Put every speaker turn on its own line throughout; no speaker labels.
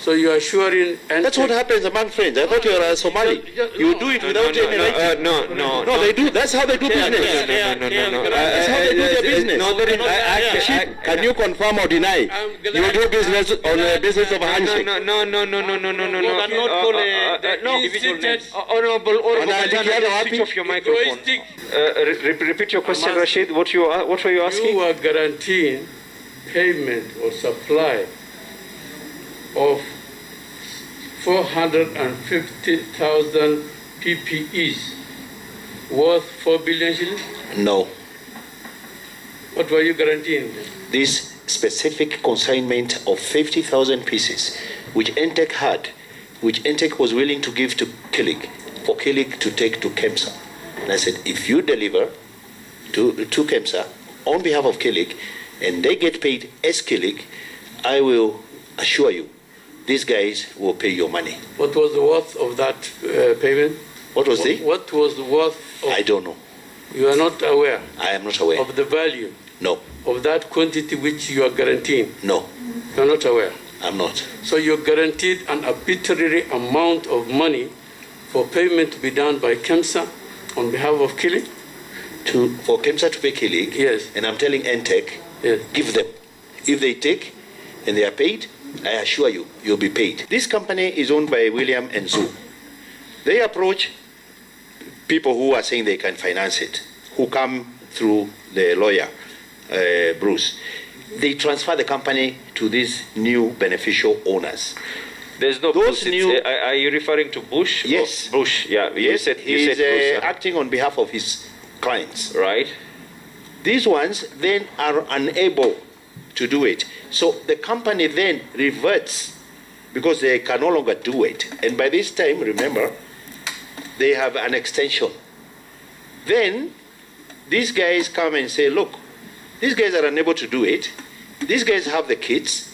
So you are assuring...
That's what happens among friends. I thought you were a Somali. You do it without any writing.
No,
they do. That's how they do business.
No.
That's how they do their business. Can you confirm or deny? You do business on the business of a handshake.
No.
Honorable,
switch off your microphone. Repeat your question, Rashid. What were you asking?
You are guaranteeing payment or supply of 450,000 PPEs worth 4 billion shillings?
No.
What were you guaranteeing?
This specific consignment of 50,000 pieces, which NTEC had, which NTEC was willing to give to Kilik, for Kilik to take to Kemsa. And I said, if you deliver to Kemsa on behalf of Kilik, and they get paid as Kilik, I will assure you, these guys will pay your money.
What was the worth of that payment?
What was
What was the worth of...
I don't know.
You are not aware?
I am not aware.
Of the value?
No.
Of that quantity which you are guaranteeing?
No.
You are not aware?
I'm not.
So you guaranteed an arbitrary amount of money for payment to be done by Kemsa on behalf of Kilik?
For Kemsa to pay Kilik?
Yes.
And I'm telling NTEC,
yes,
give them. If they take and they are paid, I assure you, you'll be paid. This company is owned by William and Sue. They approach people who are saying they can finance it, who come through the lawyer, Bruce. They transfer the company to these new beneficial owners.
There's no
Those
Bruce.
new...
Are you referring to Bush?
Yes.
Bush, yeah.
Yes,
you said Bruce,
acting on behalf of his clients.
Right.
These ones then are unable to do it. So the company then reverts because they can no longer do it. And by this time, remember, they have an extension. Then these guys come and say, look, these guys are unable to do it. These guys have the kits.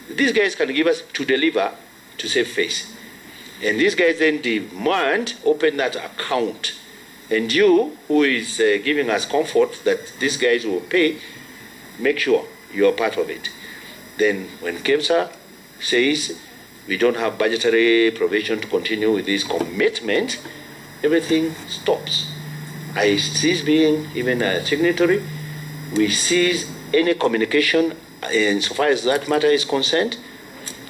These guys can give us to deliver to save face. And these guys then demand, open that account. And you, who is giving us comfort that these guys will pay, make sure you're part of it. Then when Kemsa says we don't have budgetary provision to continue with this commitment, everything stops. I cease being even a signatory. We cease any communication insofar as that matter is concerned.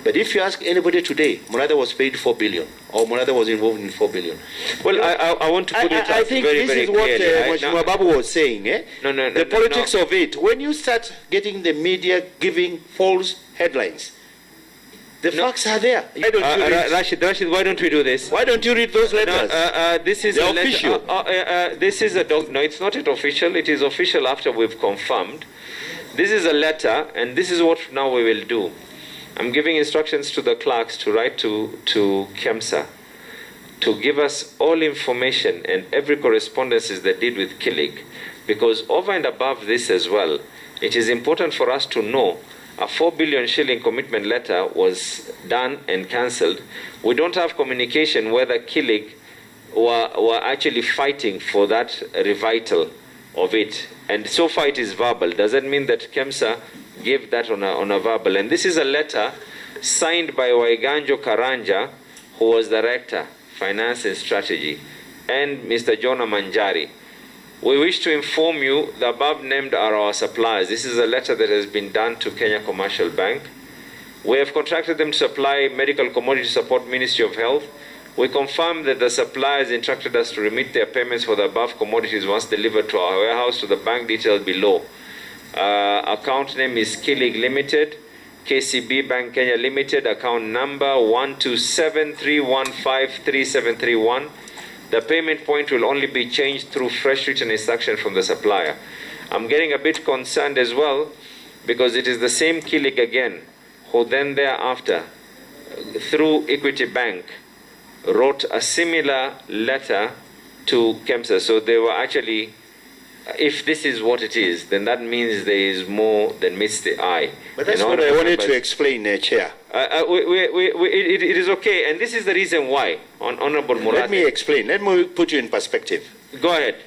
But if you ask anybody today, Murathe was paid 4 billion, or Murathe was involved in 4 billion.
Well, I want to put it
I think
very,
this
very
is what
clearly.
Babu was saying. The politics of it. When you start getting the media giving false headlines, the facts are there. Why don't you read?
Rashid, why don't we do this?
Why don't you read those letters?
This is
They're official.
This is a no, it's not official. It is official after we've confirmed. This is a letter, and this is what now we will do. I'm giving instructions to the clerks to write to Kemsa to give us all information and every correspondences they did with Kilik, because over and above this as well, it is important for us to know a 4 billion shilling commitment letter was done and cancelled. We don't have communication whether Kilik were actually fighting for that revital of it. And so far it is verbal. Does that mean that Kemsa gave that on a verbal? And this is a letter signed by Waiganjo Karanja, who was Director, Finance and Strategy, and Mr. Jonah Manjari. We wish to inform you the above named are our suppliers. This is a letter that has been done to Kenya Commercial Bank. We have contracted them to supply medical commodity support Ministry of Health. We confirm that the suppliers instructed us to remit their payments for the above commodities once delivered to our warehouse to the bank details below. Account name is Kilig Limited, KCB Bank Kenya Limited, account number 12731533731. The payment point will only be changed through fresh written instruction from the supplier. I'm getting a bit concerned as well because it is the same Kilig again who then thereafter, through Equity Bank, wrote a similar letter to Kemsa. So they were actually, if this is what it is, then that means there is more than meets the eye.
But that's what I wanted to explain, Chair.
It is okay, and this is the reason why, Honorable Murathe.
Let me explain. Let me put you in perspective.
Go ahead.